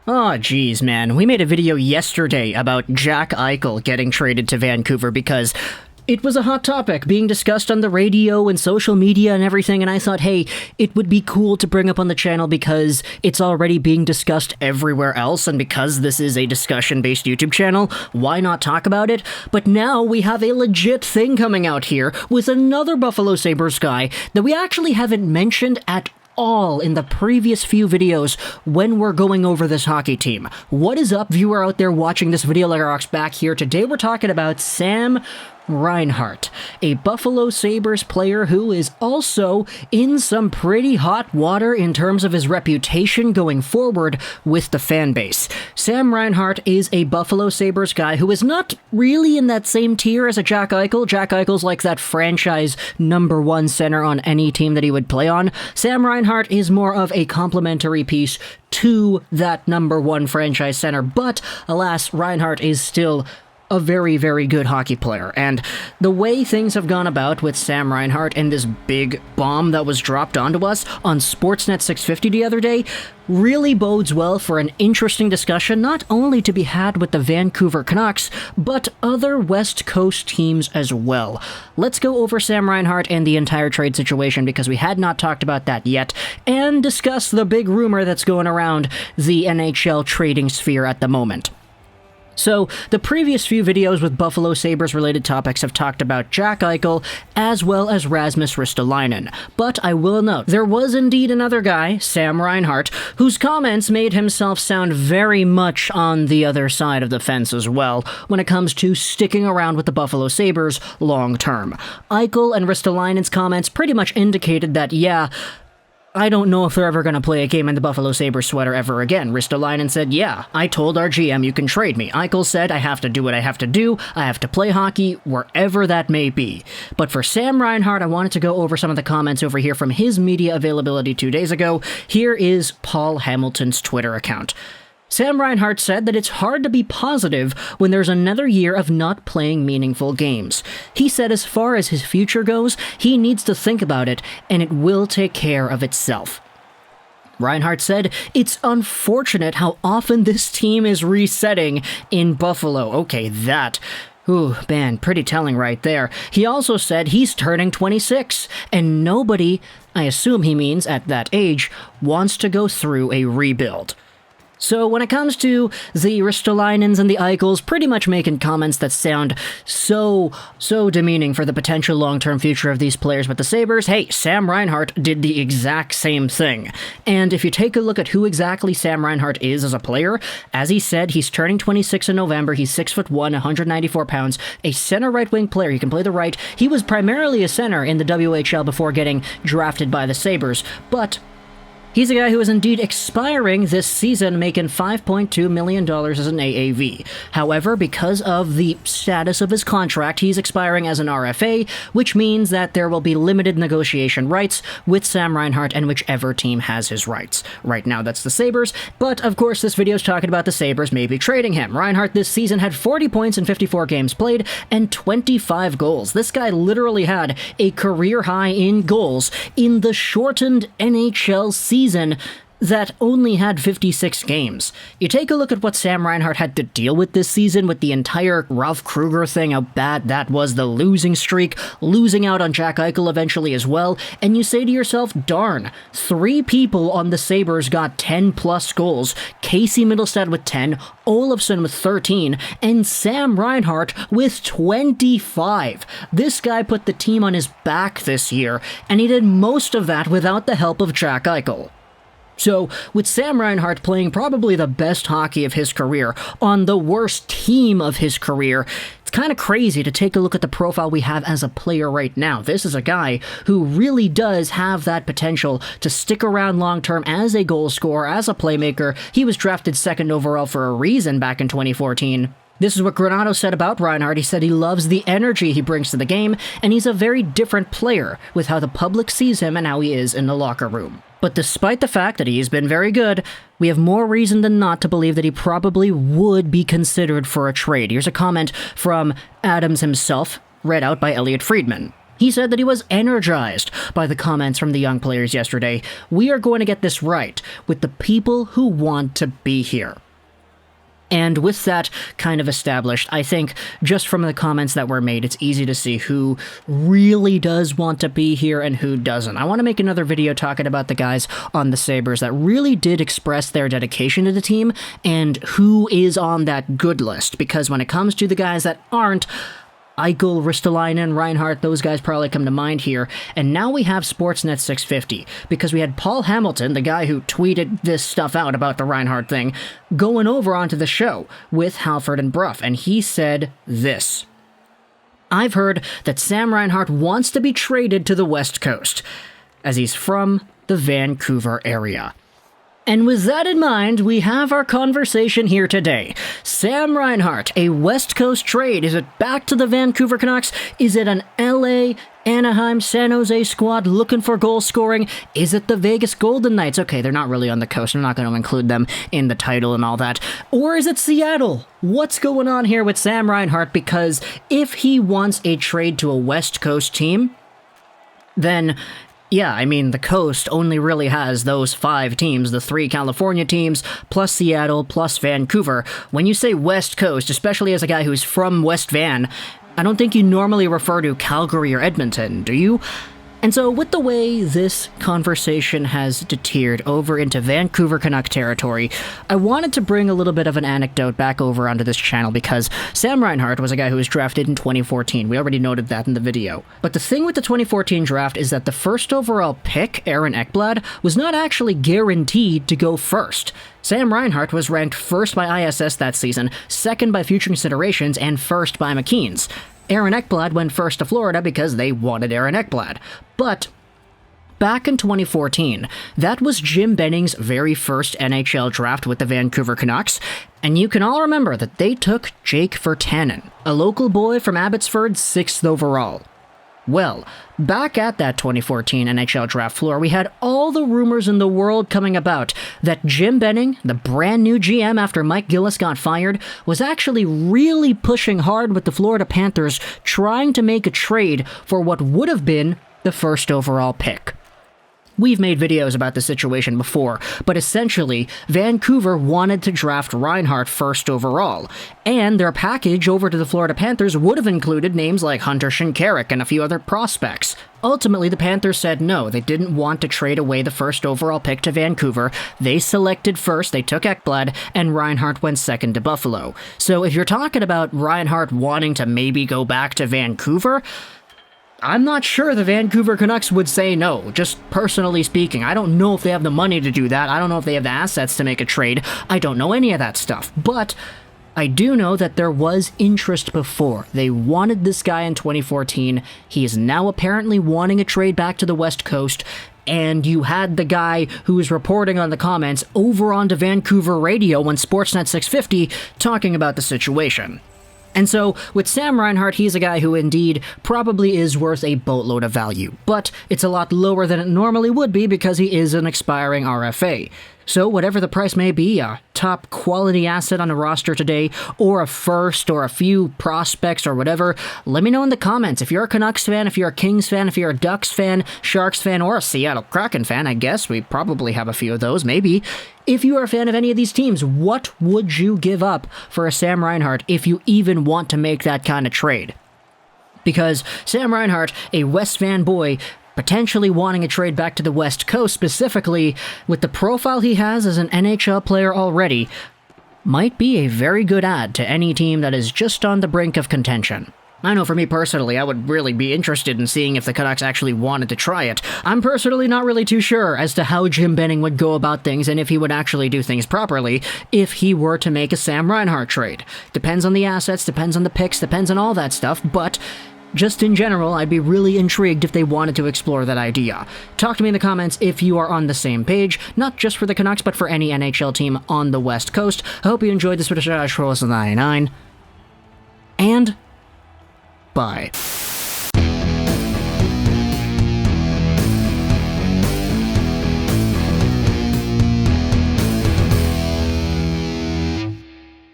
Oh, geez, man. We made a video yesterday about Jack Eichel getting traded to Vancouver because it was a hot topic being discussed on the radio and social media and everything, and I thought, hey, it would be cool to bring up on the channel because it's already being discussed everywhere else, and because this is a discussion-based YouTube channel, why not talk about it? But now we have a legit thing coming out here with another Buffalo Sabres guy that we actually haven't mentioned at all in the previous few videos when we're going over this hockey team. What is up, viewer out there watching this video? Letterbox back here. Today we're talking about Sam Reinhart, a Buffalo Sabres player who is also in some pretty hot water in terms of his reputation going forward with the fan base. Sam Reinhart is a Buffalo Sabres guy who is not really in that same tier as a Jack Eichel. Jack Eichel's like that franchise #1 center on any team that he would play on. Sam Reinhart is more of a complementary piece to that #1 franchise center, but alas, Reinhart is still a very, very good hockey player. And the way things have gone about with Sam Reinhart and this big bomb that was dropped onto us on Sportsnet 650 the other day really bodes well for an interesting discussion, not only to be had with the Vancouver Canucks, but other West Coast teams as well. Let's go over Sam Reinhart and the entire trade situation because we had not talked about that yet, and discuss the big rumor that's going around the NHL trading sphere at the moment. So, the previous few videos with Buffalo Sabres related topics have talked about Jack Eichel as well as Rasmus Ristolainen. But I will note, there was indeed another guy, Sam Reinhart, whose comments made himself sound very much on the other side of the fence as well when it comes to sticking around with the Buffalo Sabres long term. Eichel and Ristolainen's comments pretty much indicated that, yeah, I don't know if they're ever going to play a game in the Buffalo Sabres sweater ever again. Ristolainen said, yeah, I told our GM you can trade me. Eichel said, I have to do what I have to do. I have to play hockey wherever that may be. But for Sam Reinhart, I wanted to go over some of the comments over here from his media availability 2 days ago. Here is Paul Hamilton's Twitter account. Sam Reinhart said that it's hard to be positive when there's another year of not playing meaningful games. He said as far as his future goes, he needs to think about it, and it will take care of itself. Reinhart said, it's unfortunate how often this team is resetting in Buffalo. Okay, that. Ooh, man, pretty telling right there. He also said he's turning 26, and nobody, I assume he means at that age, wants to go through a rebuild. So when it comes to the Ristolainens and the Eichels pretty much making comments that sound so demeaning for the potential long-term future of these players with the Sabres, hey, Sam Reinhart did the exact same thing. And if you take a look at who exactly Sam Reinhart is as a player, as he said, he's turning 26 in November, he's 6'1", 194 pounds, a center right-wing player, he can play the right. He was primarily a center in the WHL before getting drafted by the Sabres, but he's a guy who is indeed expiring this season, making $5.2 million as an AAV. However, because of the status of his contract, he's expiring as an RFA, which means that there will be limited negotiation rights with Sam Reinhart and whichever team has his rights. Right now, that's the Sabres, but of course, this video is talking about the Sabres maybe trading him. Reinhart this season had 40 points in 54 games played and 25 goals. This guy literally had a career high in goals in the shortened NHL season that only had 56 games. You take a look at what Sam Reinhart had to deal with this season with the entire Ralph Kruger thing, how bad that was, the losing streak, losing out on Jack Eichel eventually as well, and you say to yourself, darn, 3 people on the Sabres got 10+ goals. Casey Mittelstadt with 10, Olofsson with 13, and Sam Reinhart with 25. This guy put the team on his back this year, and he did most of that without the help of Jack Eichel. So, with Sam Reinhart playing probably the best hockey of his career on the worst team of his career, it's kind of crazy to take a look at the profile we have as a player right now. This is a guy who really does have that potential to stick around long-term as a goal scorer, as a playmaker. He was drafted 2nd overall for a reason back in 2014. This is what Granato said about Reinhart. He said he loves the energy he brings to the game, and he's a very different player with how the public sees him and how he is in the locker room. But despite the fact that he's been very good, we have more reason than not to believe that he probably would be considered for a trade. Here's a comment from Adams himself, read out by Elliot Friedman. He said that he was energized by the comments from the young players yesterday. We are going to get this right with the people who want to be here. And with that kind of established, I think just from the comments that were made, it's easy to see who really does want to be here and who doesn't. I want to make another video talking about the guys on the Sabres that really did express their dedication to the team and who is on that good list. Because when it comes to the guys that aren't, Eichel, Ristolainen, Reinhart, those guys probably come to mind here. And now we have Sportsnet 650, because we had Paul Hamilton, the guy who tweeted this stuff out about the Reinhart thing, going over onto the show with Halford and Bruff, and he said this. I've heard that Sam Reinhart wants to be traded to the West Coast, as he's from the Vancouver area. And with that in mind, we have our conversation here today. Sam Reinhart, a West Coast trade. Is it back to the Vancouver Canucks? Is it an LA, Anaheim, San Jose squad looking for goal scoring? Is it the Vegas Golden Knights? Okay, they're not really on the coast. I'm not going to include them in the title and all that. Or is it Seattle? What's going on here with Sam Reinhart? Because if he wants a trade to a West Coast team, then yeah, I mean, the coast only really has those 5 teams, the 3 California teams, plus Seattle, plus Vancouver. When you say West Coast, especially as a guy who's from West Van, I don't think you normally refer to Calgary or Edmonton, do you? And so with the way this conversation has deterred over into Vancouver Canuck territory, I wanted to bring a little bit of an anecdote back over onto this channel because Sam Reinhart was a guy who was drafted in 2014. We already noted that in the video. But the thing with the 2014 draft is that the first overall pick, Aaron Ekblad, was not actually guaranteed to go first. Sam Reinhart was ranked first by ISS that season, second by Future Considerations, and first by McKeen's. Aaron Ekblad went first to Florida because they wanted Aaron Ekblad. But back in 2014, that was Jim Benning's very first NHL draft with the Vancouver Canucks, and you can all remember that they took Jake Virtanen, a local boy from Abbotsford, 6th overall. Well, back at that 2014 NHL draft floor, we had all the rumors in the world coming about that Jim Benning, the brand new GM after Mike Gillis got fired, was actually really pushing hard with the Florida Panthers, trying to make a trade for what would have been the first overall pick. We've made videos about this situation before, but essentially, Vancouver wanted to draft Reinhart first overall, and their package over to the Florida Panthers would have included names like Hunter Shinkaruk and a few other prospects. Ultimately, the Panthers said no, they didn't want to trade away the first overall pick to Vancouver. They selected first, they took Ekblad, and Reinhart went second to Buffalo. So if you're talking about Reinhart wanting to maybe go back to Vancouver, I'm not sure the Vancouver Canucks would say no, just personally speaking. I don't know if they have the money to do that. I don't know if they have the assets to make a trade. I don't know any of that stuff. But I do know that there was interest before. They wanted this guy in 2014. He is now apparently wanting a trade back to the West Coast. And you had the guy who was reporting on the comments over onto Vancouver radio on Sportsnet 650 talking about the situation. And so, with Sam Reinhart, he's a guy who indeed probably is worth a boatload of value, but it's a lot lower than it normally would be because he is an expiring RFA. So whatever the price may be, a top quality asset on a roster today, or a first, or a few prospects, or whatever, let me know in the comments. If you're a Canucks fan, if you're a Kings fan, if you're a Ducks fan, Sharks fan, or a Seattle Kraken fan, I guess we probably have a few of those, maybe. If you are a fan of any of these teams, what would you give up for a Sam Reinhart if you even want to make that kind of trade? Because Sam Reinhart, a West Van boy, potentially wanting a trade back to the West Coast specifically, with the profile he has as an NHL player already, might be a very good add to any team that is just on the brink of contention. I know for me personally, I would really be interested in seeing if the Canucks actually wanted to try it. I'm personally not really too sure as to how Jim Benning would go about things and if he would actually do things properly if he were to make a Sam Reinhart trade. Depends on the assets, depends on the picks, depends on all that stuff, but just in general, I'd be really intrigued if they wanted to explore that idea. Talk to me in the comments if you are on the same page, not just for the Canucks, but for any NHL team on the West Coast. I hope you enjoyed this video, 99, and bye.